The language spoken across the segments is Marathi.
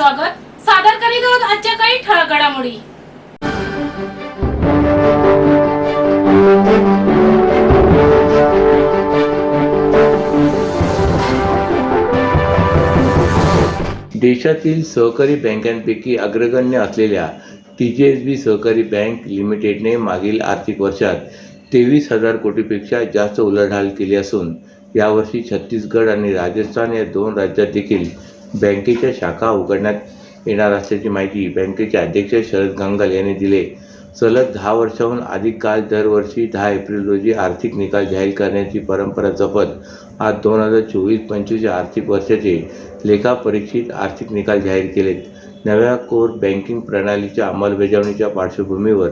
स्वागत. सादर करीत आहोत आजच्या काही ठळक घडामोडी. देशातील सहकारी बँकांपैकी अग्रगण्य असलेल्या TJSB सहकारी बँक लिमिटेडने मागील आर्थिक वर्षात 23,000 कोटीपेक्षा जास्त उलाढाल केली असून यावर्षी छत्तीसगड आणि राजस्थान या दोन राज्यात देखील बँकेच्या शाखा उघडण्यात येणार असल्याची माहिती बँकेचे अध्यक्ष शरद घंगल यांनी दिली. सलग 10 वर्षांहून अधिक काळ दरवर्षी 10 एप्रिल रोजी आर्थिक निकाल जाहीर करण्याची परंपरा जपत आज 2024-25 आर्थिक वर्षाचे लेखापरीक्षित आर्थिक निकाल जाहीर केलेत. नव्या कोर बँकिंग प्रणालीच्या अंमलबजावणीच्या पार्श्वभूमीवर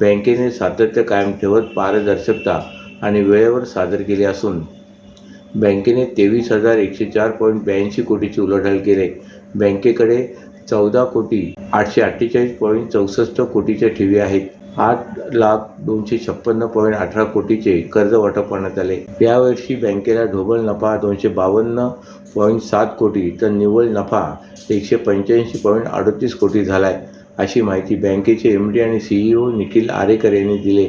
बँकेने सातत्य कायम ठेवत पारदर्शकता आणि वेळेवर सादर केले असून बँकेने 23,104.82 कोटीची उलाढाल केली. बँकेकडे 14,848.64 कोटीच्या ठेवी आहेत. 8,256.18 कोटीचे कर्ज वाटप करण्यात आले. यावर्षी बँकेला ढोबळ नफा 252.7 कोटी तर निव्वळ नफा 185.38 कोटी झालाय, अशी माहिती बँकेचे MD आणि CEO निखिल आरेकर यांनी दिली.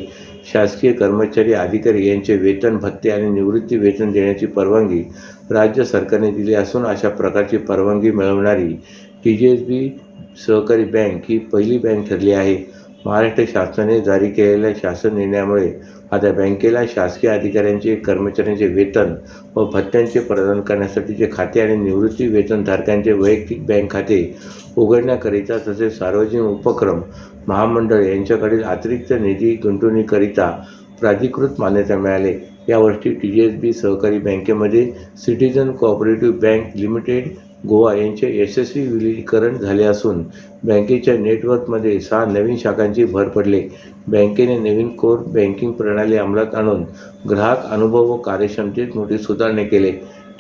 शासकीय कर्मचारी अधिकारी यांचे वेतन भत्ते आणि निवृत्ती वेतन देण्याची परवानगी राज्य सरकारने दिली असून अशा प्रकारची परवानगी मिळवणारी TJSB सहकारी बँक ही पहिली बँक ठरली आहे. महाराष्ट्र शासनाने जारी केलेल्या शासन निर्णयामुळे आता बँकेला शासकीय अधिकाऱ्यांचे कर्मचाऱ्यांचे वेतन व भत्त्यांचे प्रदान करण्यासाठीचे खाते आणि निवृत्ती वेतनधारकांचे वैयक्तिक बँक खाते उघडण्याकरिता तसेच सार्वजनिक उपक्रम महामंडळ यांच्याकडील अतिरिक्त निधी गुंतवणुकीकरिता प्राधिकृत मान्यता मिळाली. यावर्षी TJSB सहकारी बँकेमध्ये citizen cooperative bank limited Goa यांचे यशस्वी विलीनीकरण झाले असून बँकेच्या नेटवर्कमध्ये 6 नवीन शाखांची भर पडली. बँकेने नवीन कोर बँकिंग प्रणाली अंमलात आणून ग्राहक अनुभव व कार्यक्षमतेत मोठी सुधारणा केली.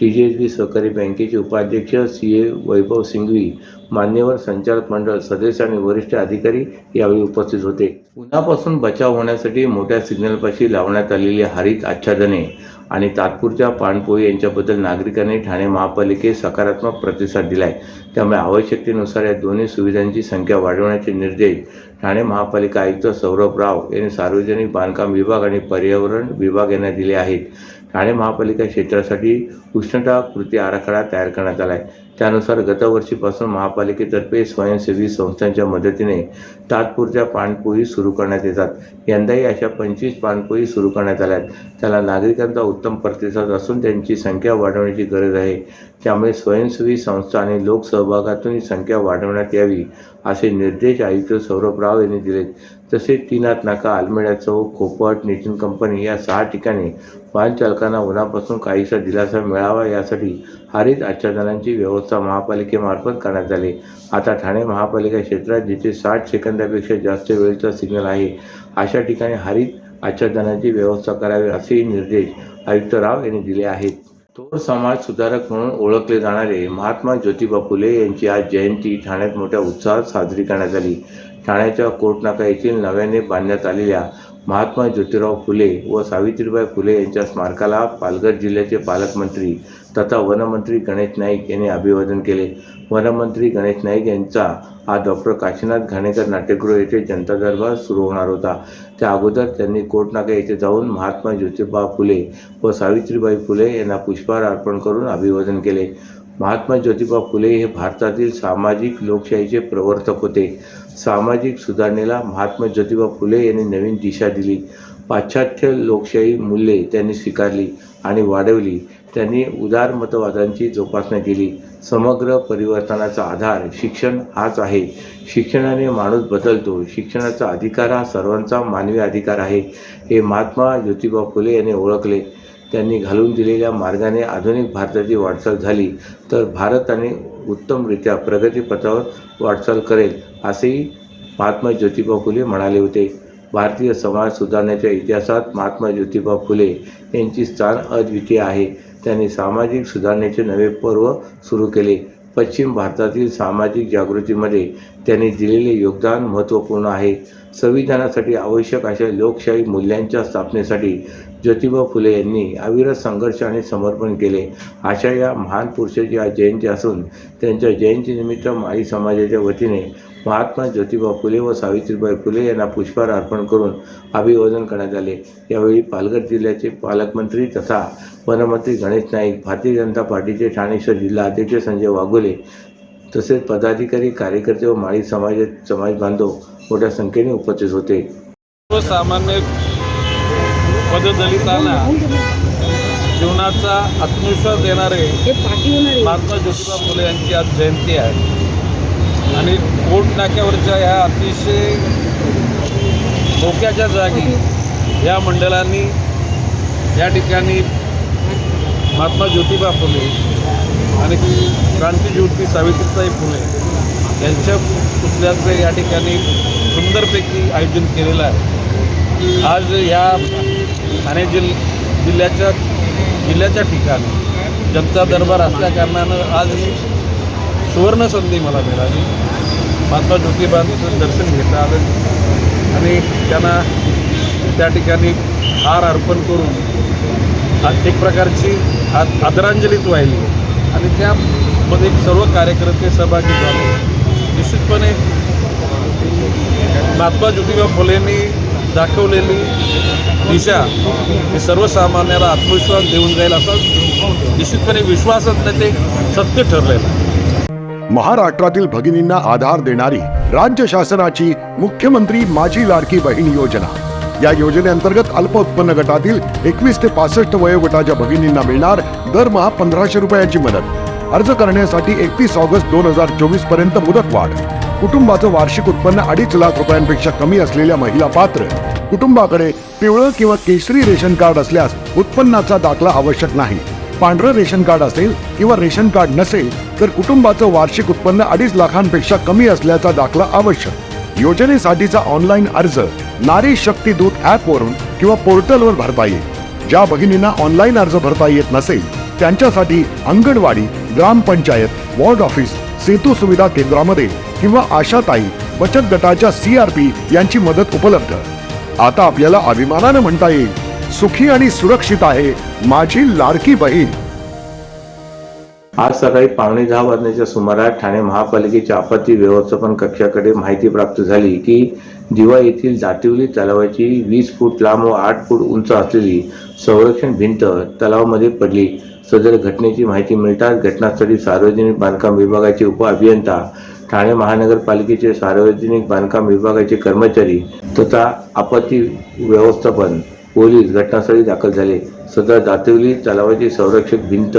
TJSB सहकारी बँकेचे उपाध्यक्ष CA वैभव सिंघवी, मान्यवर संचालक मंडळ सदस्य आणि वरिष्ठ अधिकारी यावेळी उपस्थित होते. उन्हापासून बचाव होण्यासाठी मोठ्या सिग्नलपाशी लावण्यात आलेली हरित आच्छादने आणि तात्पुरत्या पाणपोई यांच्याबद्दल नागरिकांनी ठाणे महापालिकेस सकारात्मक प्रतिसाद दिलाय. त्यामुळे आवश्यकतेनुसार या दोन्ही सुविधांची संख्या वाढवण्याचे निर्देश ठाणे महापालिका आयुक्त सौरभ राव यांनी सार्वजनिक बांधकाम विभाग आणि पर्यावरण विभाग यांना दिले आहेत. ठाणे महापालिका क्षेत्रासाठी उष्णता कृती आराखडा तयार करण्यात आला आहे. त्यानुसार गतवर्षीपासून महापालिकेतर्फे स्वयंसेवी संस्थांच्या मदतीने तात्पुरत्या पाणपोई सुरू करण्यात येतात. यंदाही अशा 25 पाणपोई सुरू करण्यात आल्यात. त्याला नागरिकांचा उत्तम प्रतिसाद असून त्यांची संख्या वाढवण्याची गरज आहे. त्यामुळे स्वयंसेवी संस्था आणि लोकसहभागातून ही संख्या वाढवण्यात यावी असे निर्देश आयुक्त सौरभ राव यांनी दिलेत. तसेच 3 हात नाका, आलमेडा चौक, खोपट, नितीन कंपनी या 6 ठिकाणी वाहन चालकांना उन्हापासून काहीसा दिलासा मिळावा यासाठी हरित आच्छादनांची व्यवस्था महापालिकेमार्फत करण्यात आली. आता ठाणे महापालिका क्षेत्रात जिथे 60 सेकंदापेक्षा जास्त वेळेचा सिग्नल आहे अशा ठिकाणी हरित आच्छादनांची व्यवस्था करावी असेही निर्देश आयुक्त राव यांनी दिले आहेत. थोर समाज सुधारक म्हणून ओळखले जाणारे महात्मा ज्योतिबा फुले यांची आज जयंती ठाण्यात मोठ्या उत्साहात साजरी करण्यात आली. ठाण्याच्या कोर्टनाका येथील नव्याने बांधण्यात आलेल्या महात्मा ज्योतिराव फुले व सावित्रीबाई फुले यांच्या स्मारकाला पालघर जिल्ह्याचे पालकमंत्री तथा वनमंत्री गणेश नाईक यांनी अभिवादन केले. वनमंत्री गणेश नाईक यांचा आज डॉक्टर काशीनाथ घाणेकर नाट्यगृह येथे जनता दरबार सुरू होणार होता. त्या अगोदर त्यांनी कोर्टनाका येथे जाऊन महात्मा ज्योतिबा फुले व सावित्रीबाई फुले यांना पुष्पहार अर्पण करून अभिवादन केले. महात्मा ज्योतिबा फुले हे भारतातील सामाजिक लोकशाहीचे प्रवर्तक होते. सामाजिक सुधारणेला महात्मा ज्योतिबा फुले यांनी नवीन दिशा दिली. पाश्चात्य लोकशाही मूल्ये त्यांनी स्वीकारली आणि वाढवली. त्यांनी उदारमतवादांची जोपासना केली. समग्र परिवर्तनाचा आधार शिक्षण हाच आहे. शिक्षणाने माणूस बदलतो. शिक्षणाचा अधिकार हा सर्वांचा मानवी अधिकार आहे हे महात्मा ज्योतिबा फुले यांनी ओळखले. त्यांनी घालून दिलेल्या मार्गाने आधुनिक भारताची वाटचाल झाली तर भारत आणि उत्तमरित्या प्रगतीपथावर वाटचाल करेल असेही महात्मा ज्योतिबा फुले म्हणाले होते. भारतीय समाज सुधारण्याच्या इतिहासात महात्मा ज्योतिबा फुले यांची स्थान अद्वितीय आहे. त्यांनी सामाजिक सुधारणेचे नवे पर्व सुरू केले. पश्चिम भारतातील सामाजिक जागृतीमध्ये त्यांनी दिलेले योगदान महत्त्वपूर्ण आहे. संविधानासाठी आवश्यक अशा लोकशाही मूल्यांच्या स्थापनेसाठी ज्योतिबा फुले यांनी अविरत संघर्ष आणि समर्पण केले. अशा या महान पुरुषाची आज जयंती असून त्यांच्या जयंतीनिमित्त माळी समाजाच्या वतीने महात्मा ज्योतिबा फुले व सावित्रीबाई फुले यांना पुष्पहार अर्पण करून अभिवादन करण्यात आले. यावेळी पालघर जिल्ह्याचे पालकमंत्री तथा वनमंत्री गणेश नाईक, भारतीय जनता पार्टीचे ठाणे शहर जिल्हा अध्यक्ष संजय वाघोले तसेच पदाधिकारी, कार्यकर्ते व माळी समाज बांधव मोठ्या संख्येने उपस्थित होते. सर्वसामान्य पददलितांना जीवनाचा आत्मविश्वास देणारे महात्मा ज्योतिबा फुले यांची आज जयंती आहे आणि कोर्ट नाक्यावरच्या ह्या अतिशय धोक्याच्या जागी या मंडळांनी या ठिकाणी महात्मा ज्योतिबा फुले आणि क्रांतीज्योती सावित्रीबाई फुले यांच्या पुतळ्याचं या ठिकाणी सुंदरपैकी आयोजन केलेलं आहे. आज या ठाणे जिल्ह्याच्या ठिकाणी जनता दरबार असल्याकारणानं आज ही सुवर्ण संधी मला मिळाली. महात्मा ज्योतिबांचं दर्शन घेता आलं आणि त्यांना त्या ठिकाणी हार अर्पण करून एक प्रकारची आदरांजलीच वाहिली आणि त्यामध्ये सर्व कार्यकर्ते सहभागी झाले. निश्चितपणे महात्मा ज्योतिबा फुलेंनी दाखवलेली दिशा ही सर्वसामान्याला आत्मविश्वास देऊन जाईल असा निश्चितपणे विश्वासच ते सत्य ठरलेलं आहे. महाराष्ट्रातील भगिनींना आधार देणारी राज्य शासनाची मुख्यमंत्री माझी लाडकी बहीण योजना. या योजनेअंतर्गत अल्प उत्पन्न गटातील 21 ते 65 वयोगटाच्या भगिनींना मिळणार दरमहा 1500 रुपयाची मदत. अर्ज करण्यासाठी 31 ऑगस्ट 2024 पर्यंत मुदतवाढ. कुटुंबाचं वार्षिक उत्पन्न 2.5 लाख रुपयांपेक्षा कमी असलेल्या महिला पात्र. कुटुंबाकडे पिवळं किंवा केशरी रेशन कार्ड असल्यास उत्पन्नाचा दाखला आवश्यक नाही. पांढरं रेशन कार्ड असेल किंवा रेशन कार्ड नसेल तर कुटुंबाचं वार्षिक उत्पन्न 2.5 लाखांपेक्षा कमी असल्याचा दाखला आवश्यक. योजनेसाठीचा ऑनलाईन अर्ज नारी शक्ती दूत ॲपवरून किंवा पोर्टलवर भरता येईल. ज्या भगिनींना ऑनलाईन अर्ज भरता येत नसेल त्यांच्यासाठी अंगणवाडी, ग्रामपंचायत, वॉर्ड ऑफिस, सेतू सुविधा केंद्रामध्ये किंवा आशाताई बचत गटाच्या CRP यांची मदत उपलब्ध. आता आपल्याला अभिमानानं म्हणता येईल, सुखी आणि सुरक्षित आहे माझी लाडकी बहीण. आज सकाळी 9:15 वाजण्याच्या सुमारास ठाणे महापालिकेच्या आपत्ती व्यवस्थापन कक्षाकडे माहिती प्राप्त झाली की दिवा येथील दातिवली तलावाची 20 फूट लांब व 8 फूट उंच असलेली संरक्षण भिंत तलावामध्ये पडली. सदर घटनेची माहिती मिळताच घटनास्थळी सार्वजनिक बांधकाम विभागाचे उपअभियंता, ठाणे महानगरपालिकेचे सार्वजनिक बांधकाम विभागाचे कर्मचारी तथा आपत्ती व्यवस्थापन पोलीस घटनास्थळी दाखल झाले. सदर दातिवली तलावाची संरक्षक भिंत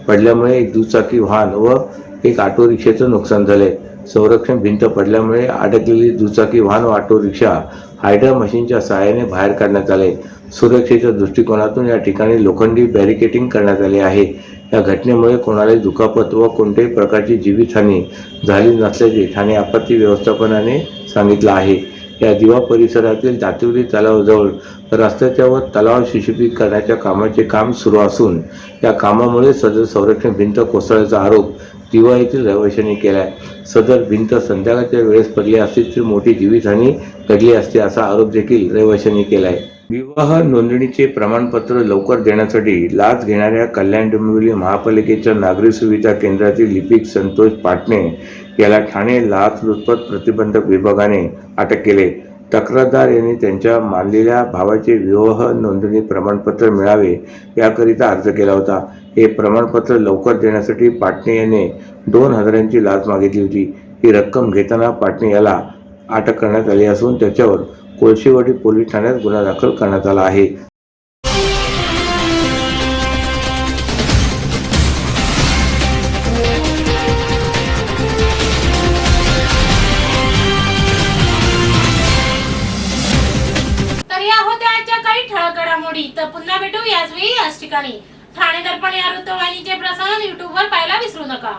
पडल्यामुळे एक दुचाकी वाहन व एक ऑटो रिक्षाचं नुकसान झाले. संरक्षण भिंत पडल्यामुळे अडकलेली दुचाकी वाहन व ऑटो रिक्षा हायडर मशीनच्या सहाय्याने बाहेर काढण्यात आले. सुरक्षेच्या दृष्टिकोनातून या ठिकाणी लोखंडी बॅरिकेडिंग करण्यात आले आहे. या घटनेमुळे कोणालाही दुखापत व कोणत्याही प्रकारची जीवितहानी झाली नसल्याचे ठाणे आपत्ती व्यवस्थापनाने सांगितलं आहे. या दिवा परिसरातील दातिवली तलावाजवळ रस्त्याच्या व तलाव सुशोभित करण्याच्या कामाचे काम सुरू असून या कामामुळे सदर संरक्षण भिंत कोसळल्याचा आरोप दिवा येथील रहिवाशांनी केलाय. सदर भिंत संध्याकाळच्या वेळेस पडली असती तर मोठी जीवितहानी घडली असते असा आरोप देखील रहिवाशांनी केलाय. विवाह नोंदणीचे प्रमाणपत्र लवकर देण्यासाठी लाच घेणाऱ्या कल्याण डोंबिवली महापालिकेच्या नागरी सुविधा केंद्रातील लिपिक संतोष पाटणे याला ठाणे लाचलुचपत प्रतिबंधक विभागाने अटक केले. तक्रारदार यांनी त्यांच्या मानलेल्या भावाचे विवाह नोंदणी प्रमाणपत्र मिळावे याकरिता अर्ज केला होता. हे प्रमाणपत्र लवकर देण्यासाठी पाटणे याने 2,000ची लाच मागितली होती. ही रक्कम घेताना पाटणे याला अटक करण्यात आली असून त्याच्यावर कोळशीवाडी पोलीस ठाण्यात गुन्हा दाखल करण्यात आला आहे. तर या होत्या आजच्या काही ठळक घडामोडी. तर पुन्हा भेटू याच वेळी याच ठिकाणी. ठाणे दर्पण या वृत्तवाहिनीचे प्रसारण YouTube वर पाहायला विसरू नका.